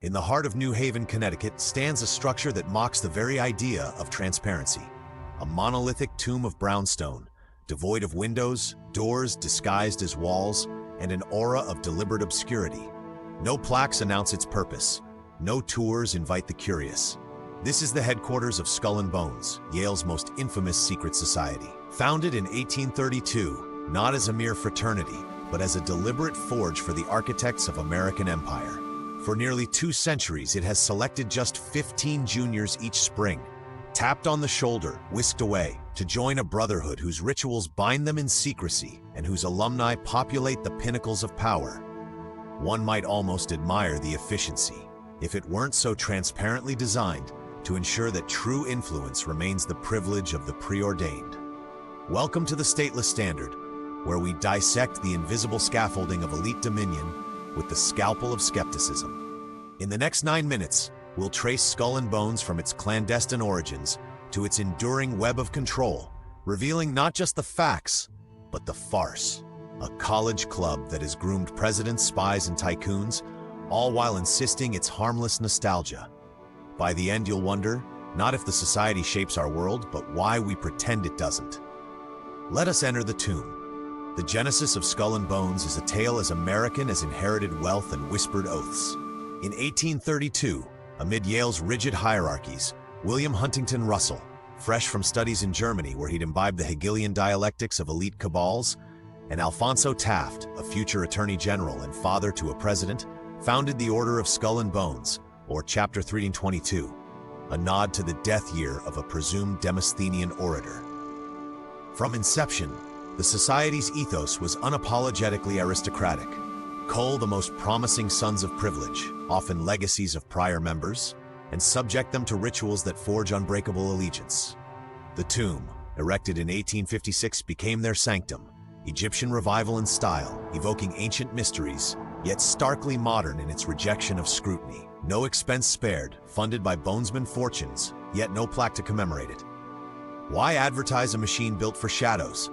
In the heart of New Haven, Connecticut, stands a structure that mocks the very idea of transparency. A monolithic tomb of brownstone, devoid of windows, doors disguised as walls, and an aura of deliberate obscurity. No plaques announce its purpose. No tours invite the curious. This is the headquarters of Skull and Bones, Yale's most infamous secret society. Founded in 1832, not as a mere fraternity, but as a deliberate forge for the architects of American empire. For nearly 2 centuries, it has selected just 15 juniors each spring, tapped on the shoulder, whisked away, to join a brotherhood whose rituals bind them in secrecy and whose alumni populate the pinnacles of power. One might almost admire the efficiency, if it weren't so transparently designed to ensure that true influence remains the privilege of the preordained. Welcome to the Stateless Standard, where we dissect the invisible scaffolding of elite dominion with the scalpel of skepticism. In the next 9 minutes, we'll trace Skull and Bones from its clandestine origins to its enduring web of control, revealing not just the facts, but the farce. A college club that has groomed presidents, spies, and tycoons, all while insisting it's harmless nostalgia. By the end, you'll wonder, not if the society shapes our world, but why we pretend it doesn't. Let us enter the tomb. The genesis of Skull and Bones is a tale as American as inherited wealth and whispered oaths. In 1832, amid Yale's rigid hierarchies, William Huntington Russell, fresh from studies in Germany where he'd imbibed the Hegelian dialectics of elite cabals, and Alphonso Taft, a future attorney general and father to a president, founded the Order of Skull and Bones, or Chapter 322, a nod to the death year of a presumed Demosthenian orator. From inception, the society's ethos was unapologetically aristocratic. Cull the most promising sons of privilege, often legacies of prior members, and subject them to rituals that forge unbreakable allegiance. The tomb, erected in 1856, became their sanctum, Egyptian revival in style, evoking ancient mysteries, yet starkly modern in its rejection of scrutiny. No expense spared, funded by Bonesman fortunes, yet no plaque to commemorate it. Why advertise a machine built for shadows?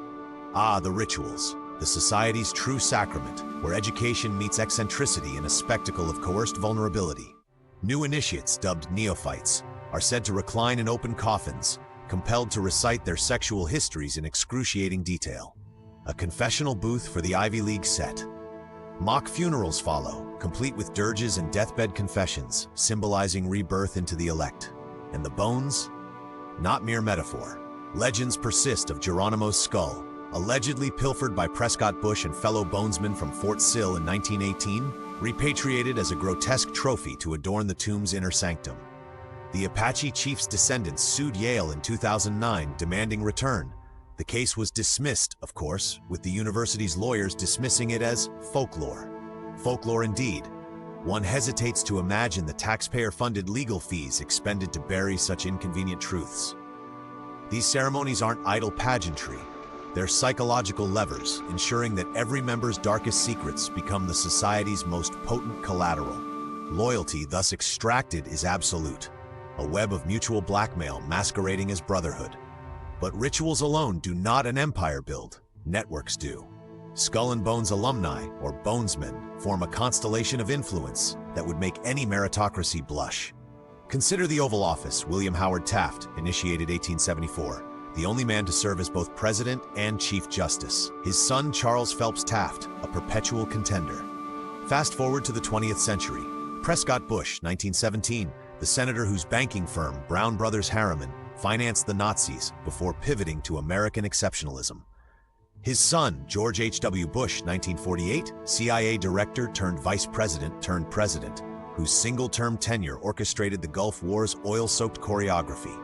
Ah, the rituals, the society's true sacrament, where education meets eccentricity in a spectacle of coerced vulnerability. New initiates, dubbed neophytes, are said to recline in open coffins, compelled to recite their sexual histories in excruciating detail. A confessional booth for the Ivy League set. Mock funerals follow, complete with dirges and deathbed confessions, symbolizing rebirth into the elect. And the bones? Not mere metaphor. Legends persist of Geronimo's skull, allegedly pilfered by Prescott Bush and fellow bonesmen from Fort Sill in 1918, repatriated as a grotesque trophy to adorn the tomb's inner sanctum. The Apache chief's descendants sued Yale in 2009, demanding return. The case was dismissed, of course, with the university's lawyers dismissing it as folklore. Folklore indeed. One hesitates to imagine the taxpayer-funded legal fees expended to bury such inconvenient truths. These ceremonies aren't idle pageantry. They're psychological levers, ensuring that every member's darkest secrets become the society's most potent collateral. Loyalty, thus extracted, is absolute. A web of mutual blackmail masquerading as brotherhood. But rituals alone do not an empire build. Networks do. Skull and Bones alumni, or Bonesmen, form a constellation of influence that would make any meritocracy blush. Consider the Oval Office. William Howard Taft, initiated 1874. The only man to serve as both president and chief justice. His son, Charles Phelps Taft, a perpetual contender. Fast forward to the 20th century. Prescott Bush, 1917, the senator whose banking firm, Brown Brothers Harriman, financed the Nazis before pivoting to American exceptionalism. His son, George H.W. Bush, 1948, CIA director turned vice president turned president, whose single-term tenure orchestrated the Gulf War's oil-soaked choreography.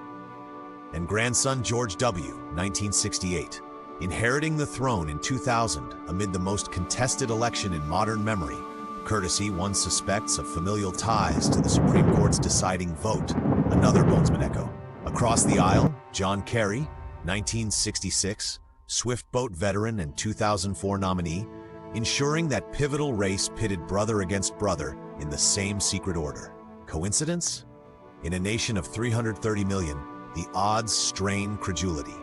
And grandson George W., 1968, inheriting the throne in 2000 amid the most contested election in modern memory, courtesy, one suspects, of familial ties to the Supreme Court's deciding vote. Another Bonesman echo. Across the aisle, John Kerry, 1966, swift boat veteran and 2004 nominee, ensuring that pivotal race pitted brother against brother in the same secret order. Coincidence? In a nation of 330 million, the odds strain credulity.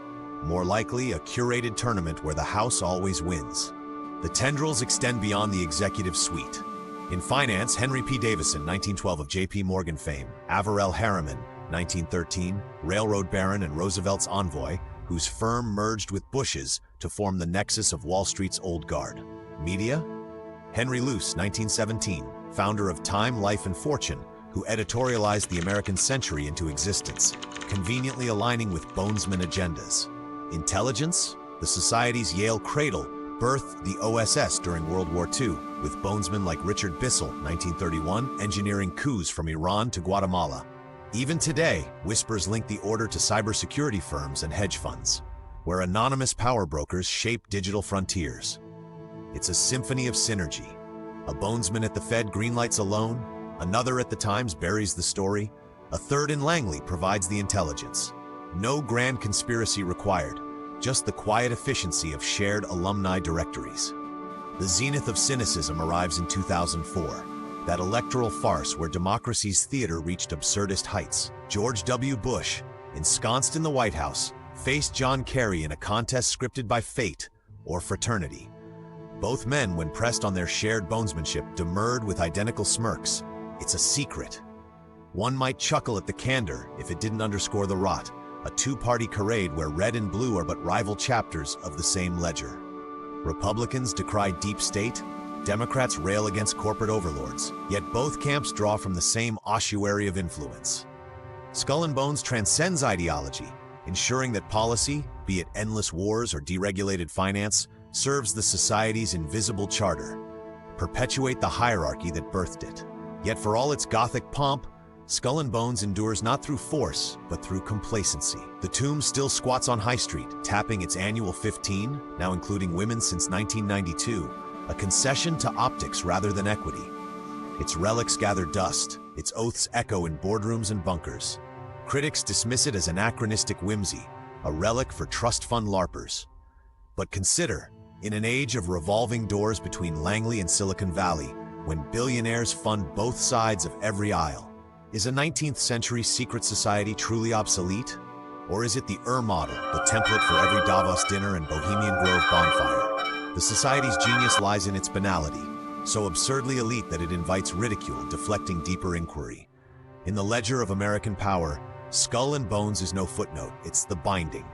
More likely, a curated tournament where the house always wins. The tendrils extend beyond the executive suite. In finance, Henry P. Davison, 1912 of J.P. Morgan fame, Averell Harriman, 1913, railroad baron and Roosevelt's envoy, whose firm merged with Bush's to form the nexus of Wall Street's old guard. Media? Henry Luce, 1917, founder of Time, Life, and Fortune, who editorialized the American century into existence, conveniently aligning with Bonesman agendas. Intelligence? The Society's Yale cradle birthed the OSS during World War II, with Bonesmen like Richard Bissell, 1931, engineering coups from Iran to Guatemala. Even today, whispers link the order to cybersecurity firms and hedge funds, where anonymous power brokers shape digital frontiers. It's a symphony of synergy. A Bonesman at the Fed greenlights a loan, another at the Times buries the story, a third in Langley provides the intelligence. No grand conspiracy required, just the quiet efficiency of shared alumni directories. The zenith of cynicism arrives in 2004, that electoral farce where democracy's theater reached absurdist heights. George W. Bush, ensconced in the White House, faced John Kerry in a contest scripted by fate or fraternity. Both men, when pressed on their shared bonesmanship, demurred with identical smirks. It's a secret. One might chuckle at the candor if it didn't underscore the rot, a two-party charade where red and blue are but rival chapters of the same ledger. Republicans decry deep state, Democrats rail against corporate overlords, yet both camps draw from the same ossuary of influence. Skull and Bones transcends ideology, ensuring that policy, be it endless wars or deregulated finance, serves the society's invisible charter. Perpetuate the hierarchy that birthed it. Yet for all its Gothic pomp, Skull and Bones endures not through force, but through complacency. The tomb still squats on High Street, tapping its annual 15, now including women since 1992, a concession to optics rather than equity. Its relics gather dust, its oaths echo in boardrooms and bunkers. Critics dismiss it as anachronistic whimsy, a relic for trust fund LARPers. But consider, in an age of revolving doors between Langley and Silicon Valley, when billionaires fund both sides of every aisle, is a 19th century secret society truly obsolete? Or is it the model, the template for every Davos dinner and Bohemian Grove bonfire? The society's genius lies in its banality, so absurdly elite that it invites ridicule, deflecting deeper inquiry. In the ledger of American power, Skull and Bones is no footnote, it's the binding.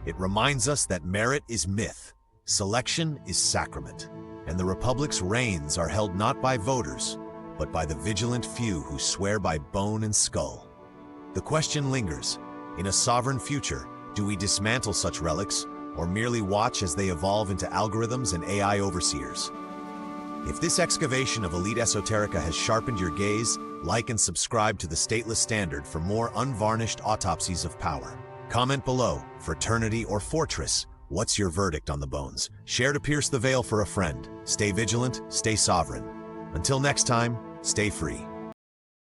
It reminds us that merit is myth, selection is sacrament, and the Republic's reins are held not by voters, but by the vigilant few who swear by bone and skull. The question lingers, in a sovereign future, do we dismantle such relics, or merely watch as they evolve into algorithms and AI overseers? If this excavation of elite esoterica has sharpened your gaze, like and subscribe to the Stateless Standard for more unvarnished autopsies of power. Comment below, fraternity or fortress, what's your verdict on the Bones? Share to pierce the veil for a friend. Stay vigilant, stay sovereign. Until next time, stay free.